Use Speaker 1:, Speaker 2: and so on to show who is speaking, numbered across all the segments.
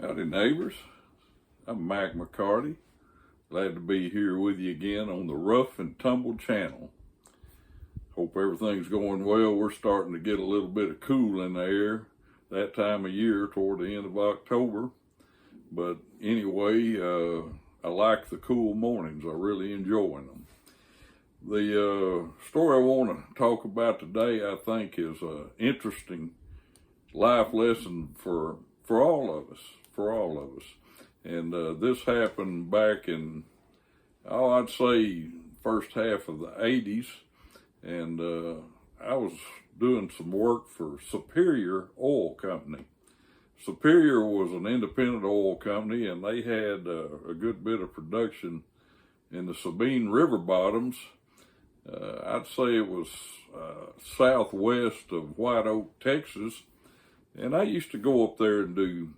Speaker 1: Howdy neighbors, I'm Mac McCarty. Glad to be here with you again on the Rough and Tumble channel. Hope everything's going well. We're starting to get a little bit of cool in the air that time of year toward the end of October. But anyway, I like the cool mornings. I really enjoy them. The story I want to talk about today, I think, is an interesting life lesson for all of us. And this happened back in, I'd say, first half of the 80s. And I was doing some work for Superior Oil Company. Superior was an independent oil company, and they had a good bit of production in the Sabine River bottoms. I'd say it was southwest of White Oak, Texas. And I used to go up there and do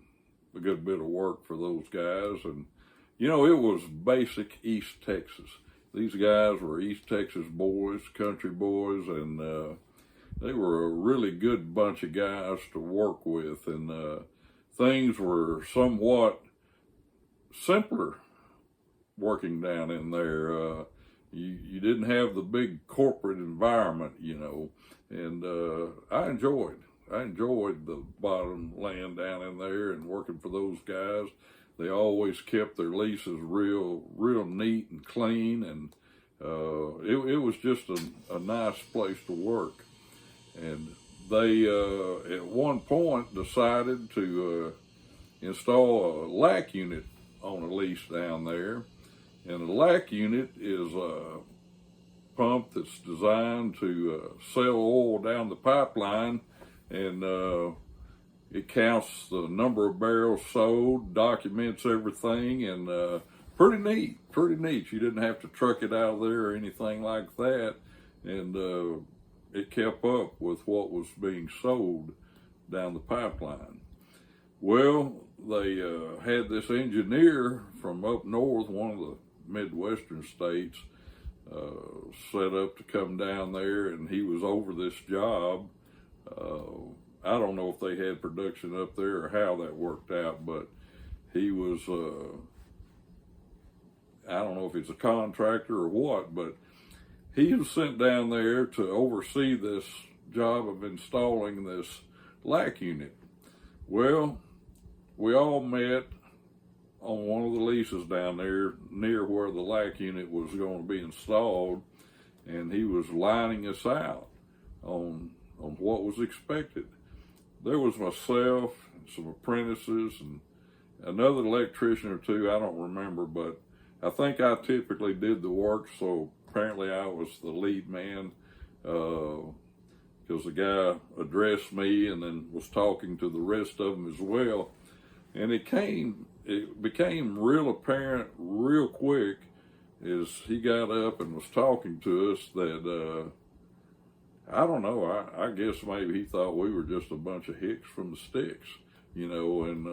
Speaker 1: a good bit of work for those guys. And, you know, it was basic East Texas. These guys were East Texas boys, country boys, and they were a really good bunch of guys to work with. And things were somewhat simpler working down in there. You didn't have the big corporate environment, you know, and I enjoyed the bottom laying down in there and working for those guys. They always kept their leases real neat and clean, and it was just a nice place to work. And they, at one point, decided to install a LAC unit on a lease down there. And a LAC unit is a pump that's designed to sell oil down the pipeline, and it counts the number of barrels sold, documents everything, and pretty neat. You didn't have to truck it out of there or anything like that, and it kept up with what was being sold down the pipeline. Well, they had this engineer from up north, one of the Midwestern states, set up to come down there, and he was over this job. I don't know if they had production up there or how that worked out, but he was, I don't know if he's a contractor or what, but he was sent down there to oversee this job of installing this LAC unit. Well, we all met on one of the leases down there near where the LAC unit was going to be installed, and he was lining us out on what was expected. There was myself, some apprentices, and another electrician or two, I don't remember, but I think I typically did the work, so apparently I was the lead man, because the guy addressed me and then was talking to the rest of them as well. And it became real apparent real quick as he got up and was talking to us that, I don't know, I guess maybe he thought we were just a bunch of hicks from the sticks, you know, and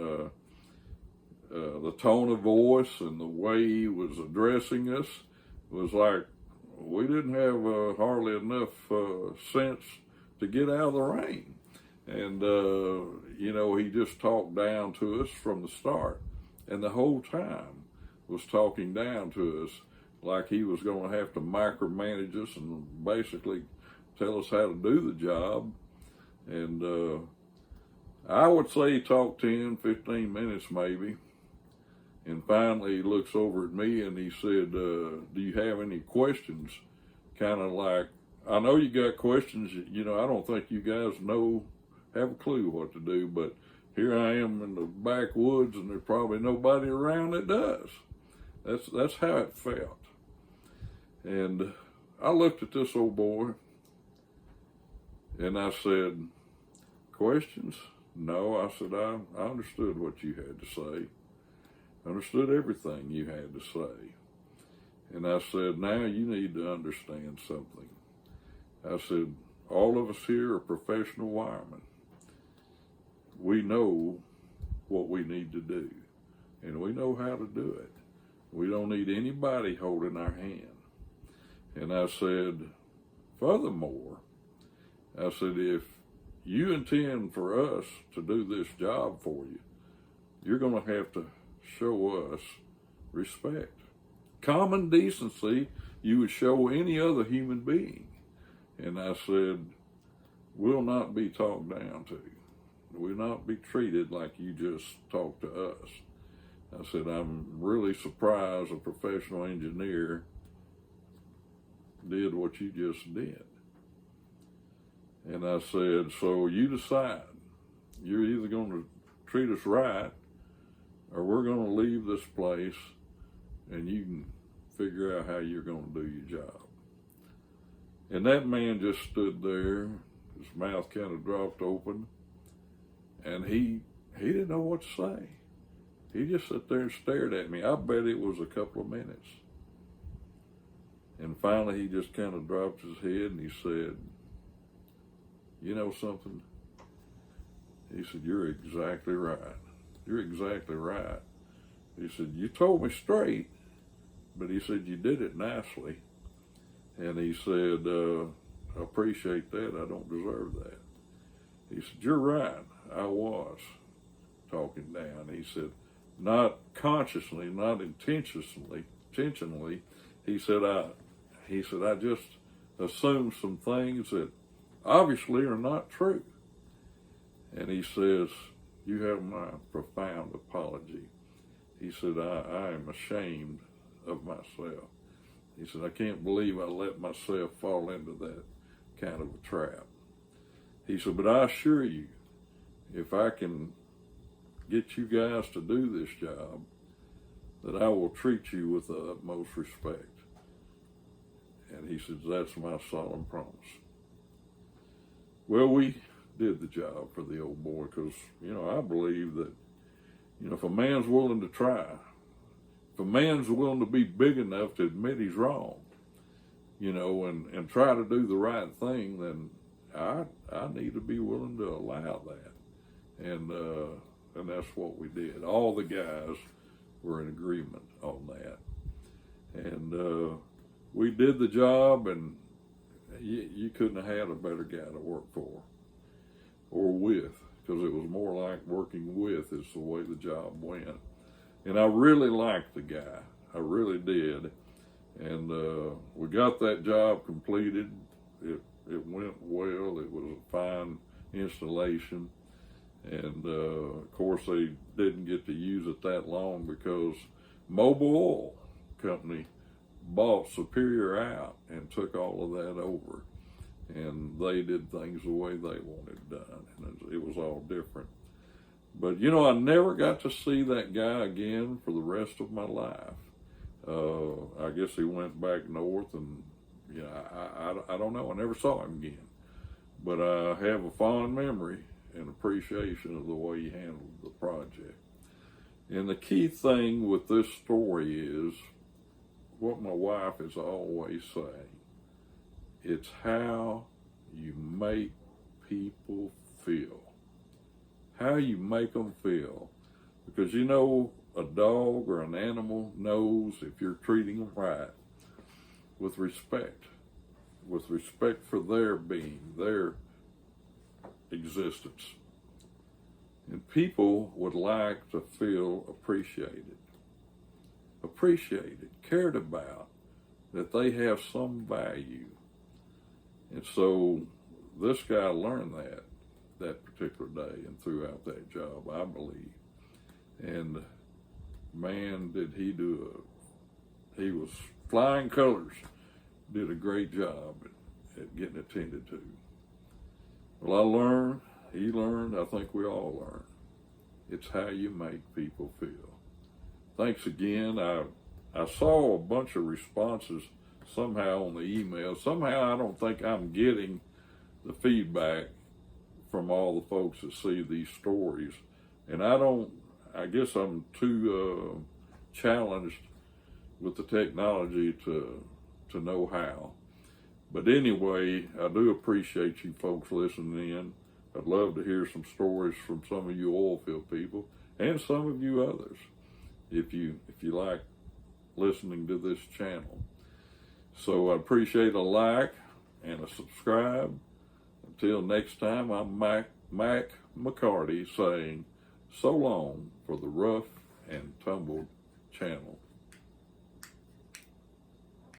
Speaker 1: the tone of voice and the way he was addressing us was like we didn't have hardly enough sense to get out of the rain. And, you know, he just talked down to us from the start, and the whole time was talking down to us like he was going to have to micromanage us and basically tell us how to do the job. And I would say he talked 10, 15 minutes maybe. And finally he looks over at me and he said, do you have any questions? Kind of like, I know you got questions, you know, I don't think you guys have a clue what to do, but here I am in the backwoods and there's probably nobody around that does. That's how it felt. And I looked at this old boy and I said, questions? No, I said, I understood what you had to say. I understood everything you had to say. And I said, now you need to understand something. I said, all of us here are professional wiremen. We know what we need to do, and we know how to do it. We don't need anybody holding our hand. And I said, furthermore, I said, if you intend for us to do this job for you, you're going to have to show us respect. Common decency you would show any other human being. And I said, we'll not be talked down to. We'll not be treated like you just talked to us. I said, I'm really surprised a professional engineer did what you just did. And I said, so you decide. You're either going to treat us right, or we're going to leave this place and you can figure out how you're going to do your job. And that man just stood there, his mouth kind of dropped open, and he didn't know what to say. He just sat there and stared at me. I bet it was a couple of minutes. And finally he just kind of dropped his head and he said, you know something? He said, you're exactly right. You're exactly right. He said, you told me straight, but he said, you did it nicely. And he said, I appreciate that. I don't deserve that. He said, you're right. I was talking down. He said, not consciously, not intentionally. He said, I just assumed some things that obviously are not true. And he says, you have my profound apology. He said, I am ashamed of myself. He said, I can't believe I let myself fall into that kind of a trap. He said, but I assure you, if I can get you guys to do this job, that I will treat you with the utmost respect. And he said, that's my solemn promise. Well, we did the job for the old boy because, I believe that, if a man's willing to try, if a man's willing to be big enough to admit he's wrong, and try to do the right thing, then I need to be willing to allow that. And that's what we did. All the guys were in agreement on that. And we did the job, and you couldn't have had a better guy to work for or with, because it was more like working with is the way the job went. And I really liked the guy. I really did. And we got that job completed. It went well. It was a fine installation. And of course they didn't get to use it that long because Mobil Oil Company bought Superior out and took all of that over. And they did things the way they wanted done. And it was all different. But, I never got to see that guy again for the rest of my life. I guess he went back north and, I don't know. I never saw him again. But I have a fond memory and appreciation of the way he handled the project. And the key thing with this story is what my wife is always saying. It's how you make people feel. How you make them feel. Because a dog or an animal knows if you're treating them right with respect for their being, their existence. And people would like to feel appreciated, cared about, that they have some value. And so this guy learned that particular day and throughout that job, I believe. And man, did he he was flying colors, did a great job at getting attended to. Well, I learned, he learned, I think we all learned. It's how you make people feel. Thanks again. I saw a bunch of responses somehow on the email. Somehow I don't think I'm getting the feedback from all the folks that see these stories. And I guess I'm too challenged with the technology to know how. But anyway, I do appreciate you folks listening in. I'd love to hear some stories from some of you oil field people and some of you others if you like listening to this channel. So I appreciate a like and a subscribe. Until next time, I'm Mac McCarty saying, So long for the Rough and Tumble channel.